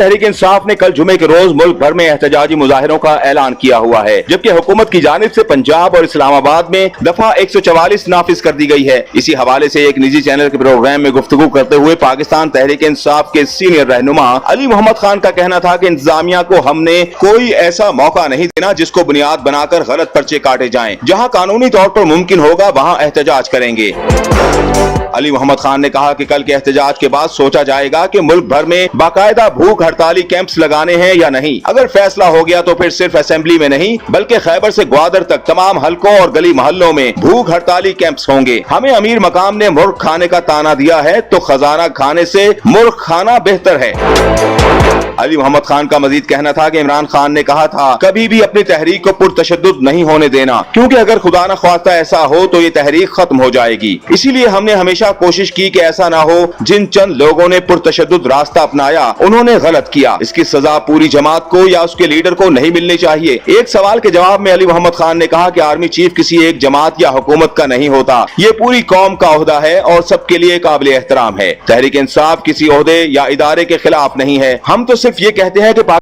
तहरीक इंसाफ ने कल जुमे के रोज मुल्क भर में एहतजाजी मुजाहिरों का ऐलान किया हुआ है, जबकि हुकूमत की जानिब से पंजाब और इस्लामाबाद में दफा 144 नाफिज कर दी गई है। इसी हवाले से एक निजी चैनल के प्रोग्राम में गुफ्तगू करते हुए पाकिस्तान तहरीक इंसाफ के सीनियर रहनुमा अली मोहम्मद खान का कहना था कि इंतजामिया को हमने कोई ऐसा मौका नहीं देना जिसको बुनियाद बनाकर गलत पर्चे काटे जाएं। जहां कानूनी तौर पर मुमकिन होगा वहां एहतजाज करेंगे। अली मोहम्मद खान ने कहा कि कल के एहतजाज के बाद सोचा जाएगा कि मुल्क भर में बाकायदा भूख हड़ताली कैंप्स लगाने हैं या नहीं। अगर फैसला हो गया तो फिर सिर्फ असेंबली में नहीं बल्कि खैबर से ग्वादर तक तमाम हलकों और गली मोहल्लों में भूख हड़ताली कैंप्स होंगे। हमें अमीर मकाम ने मुर्ग खाने का ताना दिया है तो खजाना खाने से मुर्ग खाना बेहतर है। अली मोहम्मद खान का मजीद कहना था कि इमरान खान ने कहा था कभी भी अपनी तहरीक को पुरतशद्दुद नहीं होने देना, क्योंकि अगर खुदा न ख्वास्ता ऐसा हो तो ये तहरीक खत्म हो जाएगी। इसीलिए हमने हमेशा कोशिश की कि ऐसा ना हो। जिन चंद लोगों ने पुरतशद्दुद रास्ता अपनाया उन्होंने गलत किया। इसकी सजा पूरी जमात को या उसके लीडर को नहीं मिलनी चाहिए। एक सवाल के जवाब में अली मोहम्मद खान ने कहा कि आर्मी चीफ किसी एक जमात या हुकूमत का नहीं होता, ये पूरी कौम का ओहदा है और सबके लिए काबिल एहतराम है। तहरीक इंसाफ किसी ओहदे या इदारे के खिलाफ नहीं है। हम तो सिर्फ ये कहते हैं कि